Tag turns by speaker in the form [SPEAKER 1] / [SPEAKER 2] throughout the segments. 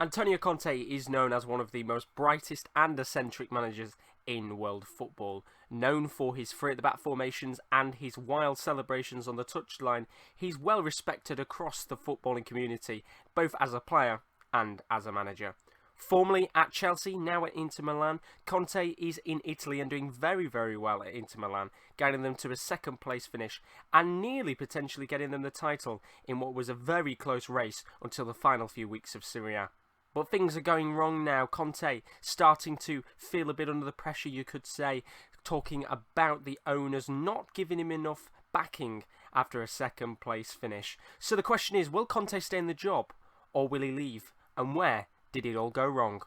[SPEAKER 1] Antonio Conte is known as one of the most brightest and eccentric managers in world football. Known for his free-at-the-back formations and his wild celebrations on the touchline, he's well respected across the footballing community, both as a player and as a manager. Formerly at Chelsea, now at Inter Milan, Conte is in Italy and doing very, very well at Inter Milan, guiding them to a second-place finish and nearly potentially getting them the title in what was a very close race until the final few weeks of Serie A. But things are going wrong now. Conte starting to feel a bit under the pressure, you could say, talking about the owners not giving him enough backing after a second-place finish. So the question is, will Conte stay in the job or will he leave? And where did it all go wrong?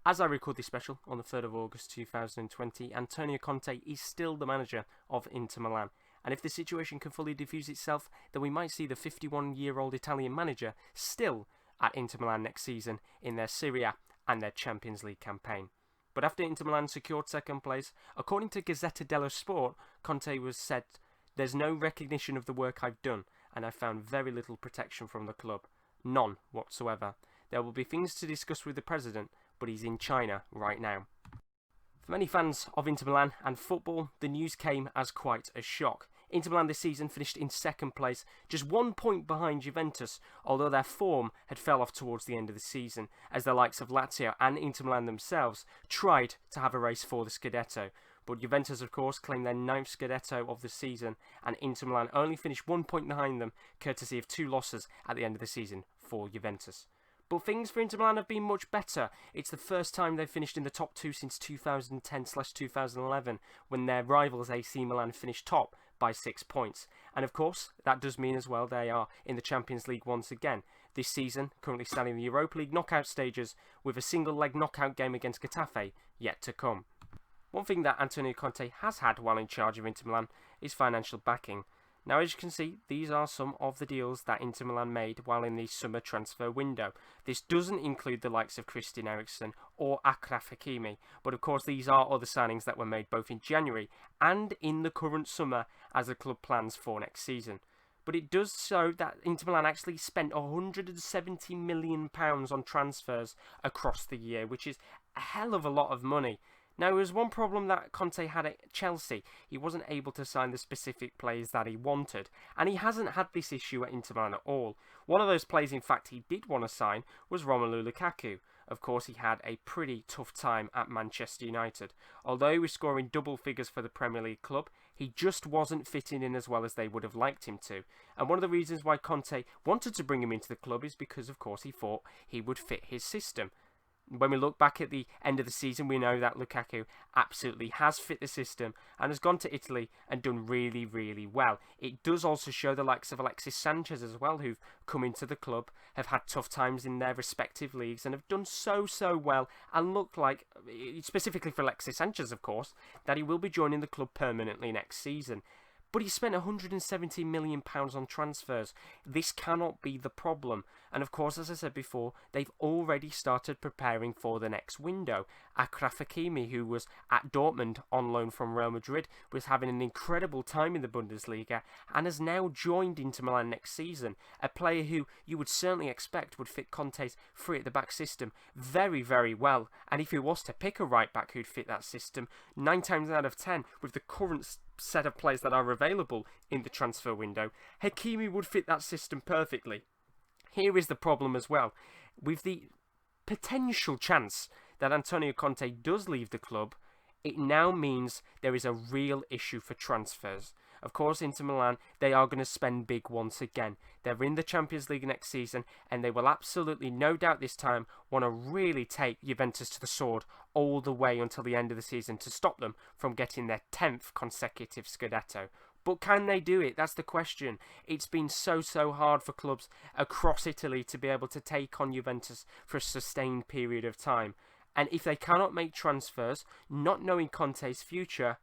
[SPEAKER 1] As I record this special on the 3rd of August 2020, Antonio Conte is still the manager of Inter Milan. And if the situation can fully diffuse itself, then we might see the 51-year-old Italian manager still at Inter Milan next season in their Serie A and their Champions League campaign. But after Inter Milan secured second place, according to Gazzetta dello Sport, Conte was said, "There's no recognition of the work I've done, and I found very little protection from the club. None whatsoever. There will be things to discuss with the president, but he's in China right now." For many fans of Inter Milan and football, the news came as quite a shock. Inter Milan this season finished in second place, just 1 point behind Juventus, although their form had fell off towards the end of the season, as the likes of Lazio and Inter Milan themselves tried to have a race for the Scudetto. But Juventus, of course, claimed their 9th Scudetto of the season, and Inter Milan only finished 1 point behind them, courtesy of 2 losses at the end of the season for Juventus. But things for Inter Milan have been much better. It's the first time they've finished in the top 2 since 2010/2011, when their rivals AC Milan finished top by 6 points. And of course, that does mean as well they are in the Champions League once again. This season, currently standing in the Europa League knockout stages, with a single-leg knockout game against Getafe yet to come. One thing that Antonio Conte has had while in charge of Inter Milan is financial backing. Now, as you can see, these are some of the deals that Inter Milan made while in the summer transfer window. This doesn't include the likes of Christian Eriksen or Achraf Hakimi, but of course these are other signings that were made both in January and in the current summer as the club plans for next season. But it does show that Inter Milan actually spent £170 million on transfers across the year, which is a hell of a lot of money. Now, there was one problem that Conte had at Chelsea. He wasn't able to sign the specific players that he wanted, and he hasn't had this issue at Inter Milan at all. One of those players, in fact, he did want to sign was Romelu Lukaku. Of course, he had a pretty tough time at Manchester United. Although he was scoring double figures for the Premier League club, he just wasn't fitting in as well as they would have liked him to. And one of the reasons why Conte wanted to bring him into the club is because, of course, he thought he would fit his system. When we look back at the end of the season, we know that Lukaku absolutely has fit the system and has gone to Italy and done really, really well. It does also show the likes of Alexis Sanchez as well, who've come into the club, have had tough times in their respective leagues and have done so well, and look like, specifically for Alexis Sanchez, of course, that he will be joining the club permanently next season. But he spent £170 million on transfers. This cannot be the problem. And of course, as I said before, they've already started preparing for the next window. Achraf Hakimi, who was at Dortmund on loan from Real Madrid, was having an incredible time in the Bundesliga and has now joined Inter Milan next season. A player who you would certainly expect would fit Conte's free-at-the-back system very, very well. And if he was to pick a right-back who'd fit that system, 9 times out of 10, with the current set of players that are available in the transfer window, Hakimi would fit that system perfectly. Here is the problem as well. With the potential chance that Antonio Conte does leave the club, it now means there is a real issue for transfers. Of course, Inter Milan, they are going to spend big once again. They're in the Champions League next season, and they will absolutely, no doubt this time, want to really take Juventus to the sword all the way until the end of the season to stop them from getting their 10th consecutive Scudetto. But can they do it? That's the question. It's been so hard for clubs across Italy to be able to take on Juventus for a sustained period of time. And if they cannot make transfers, not knowing Conte's future,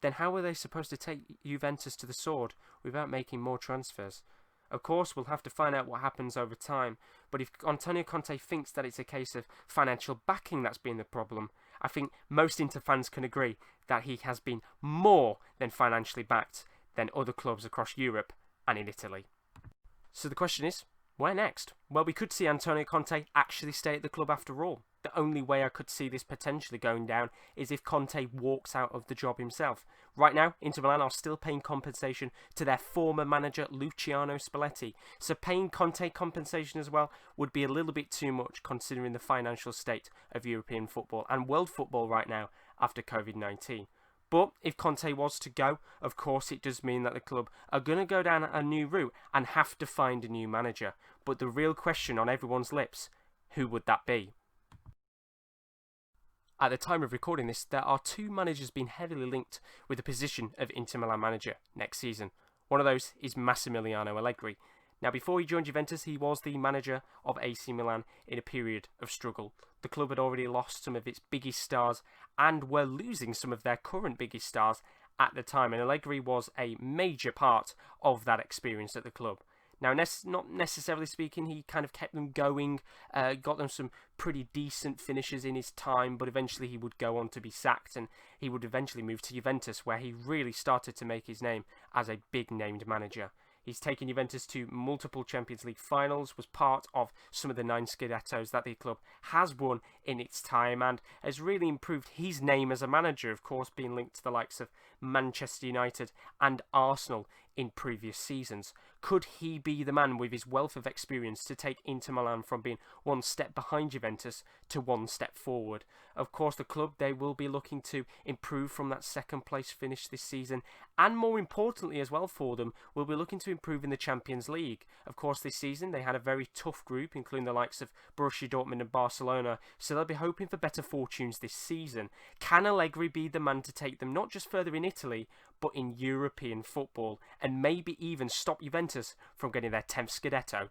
[SPEAKER 1] then how are they supposed to take Juventus to the sword without making more transfers? Of course, we'll have to find out what happens over time, but if Antonio Conte thinks that it's a case of financial backing that's been the problem, I think most Inter fans can agree that he has been more than financially backed than other clubs across Europe and in Italy. So the question is, where next? Well, we could see Antonio Conte actually stay at the club after all. The only way I could see this potentially going down is if Conte walks out of the job himself. Right now, Inter Milan are still paying compensation to their former manager Luciano Spalletti, so paying Conte compensation as well would be a little bit too much considering the financial state of European football and world football right now after COVID-19. But if Conte was to go, of course it does mean that the club are going to go down a new route and have to find a new manager. But the real question on everyone's lips, who would that be? At the time of recording this, there are two managers being heavily linked with the position of Inter Milan manager next season. One of those is Massimiliano Allegri. Now, before he joined Juventus, he was the manager of AC Milan in a period of struggle. The club had already lost some of its biggest stars and were losing some of their current biggest stars at the time, and Allegri was a major part of that experience at the club. Now, not necessarily speaking, he kind of kept them going, got them some pretty decent finishes in his time, but eventually he would go on to be sacked, and he would eventually move to Juventus, where he really started to make his name as a big-named manager. He's taken Juventus to multiple Champions League finals, was part of some of the 9 Scudettos that the club has won in its time, and has really improved his name as a manager, of course, being linked to the likes of Manchester United and Arsenal in previous seasons. Could he be the man with his wealth of experience to take Inter Milan from being one step behind Juventus to one step forward? Of course, the club, they will be looking to improve from that second place finish this season, and more importantly as well for them, will be looking to improve in the Champions League. Of course, this season they had a very tough group, including the likes of Borussia Dortmund and Barcelona, so they'll be hoping for better fortunes this season. Can Allegri be the man to take them not just further in Italy, but in European football, and maybe even stop Juventus from getting their 10th Scudetto?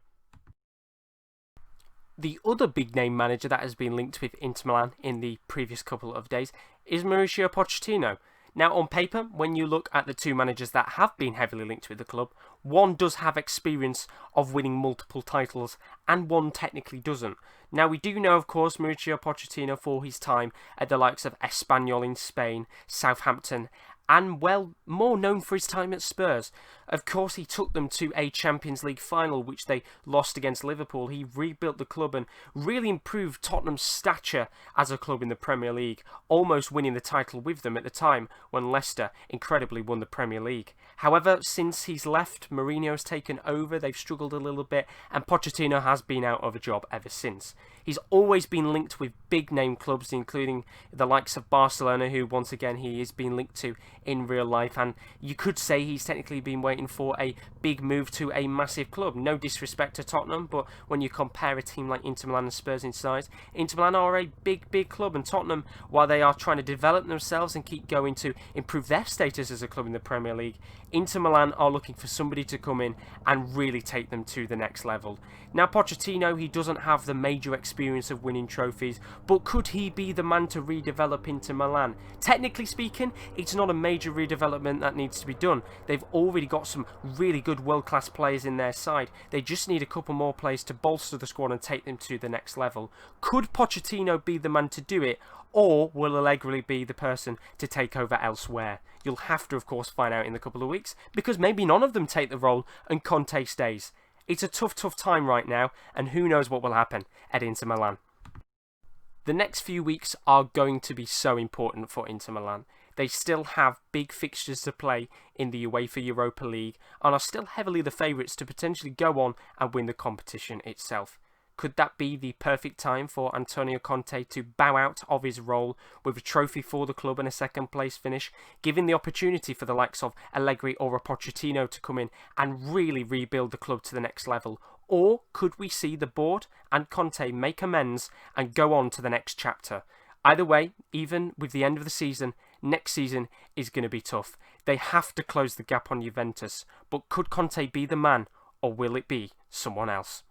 [SPEAKER 1] The other big-name manager that has been linked with Inter Milan in the previous couple of days is Mauricio Pochettino. Now, on paper, when you look at the two managers that have been heavily linked with the club, one does have experience of winning multiple titles, and one technically doesn't. Now, we do know, of course, Mauricio Pochettino for his time at the likes of Espanyol in Spain, Southampton, and, well, more known for his time at Spurs. Of course, he took them to a Champions League final, which they lost against Liverpool. He rebuilt the club and really improved Tottenham's stature as a club in the Premier League, almost winning the title with them at the time when Leicester incredibly won the Premier League. However, since he's left, Mourinho's taken over, they've struggled a little bit, and Pochettino has been out of a job ever since. He's always been linked with big-name clubs, including the likes of Barcelona, who, once again, he is being linked to in real life, and you could say he's technically been waiting for a big move to a massive club. No disrespect to Tottenham, but when you compare a team like Inter Milan and Spurs in size, Inter Milan are a big club, and Tottenham, while they are trying to develop themselves and keep going to improve their status as a club in the Premier League, Inter Milan are looking for somebody to come in and really take them to the next level. Now, Pochettino, he doesn't have the major experience of winning trophies, but could he be the man to redevelop Inter Milan? Technically speaking, it's not a major redevelopment that needs to be done. They've already got some really good world-class players in their side. They just need a couple more players to bolster the squad and take them to the next level. Could Pochettino be the man to do it, or will Allegri be the person to take over elsewhere? You'll have to, of course, find out in a couple of weeks, because maybe none of them take the role and Conte stays. It's a tough time right now, and who knows what will happen at Inter Milan. The next few weeks are going to be so important for Inter Milan. They still have big fixtures to play in the UEFA Europa League and are still heavily the favourites to potentially go on and win the competition itself. Could that be the perfect time for Antonio Conte to bow out of his role with a trophy for the club and a second place finish, giving the opportunity for the likes of Allegri or a Pochettino to come in and really rebuild the club to the next level? Or could we see the board and Conte make amends and go on to the next chapter? Either way, even with the end of the season, next season is going to be tough. They have to close the gap on Juventus, but could Conte be the man, or will it be someone else?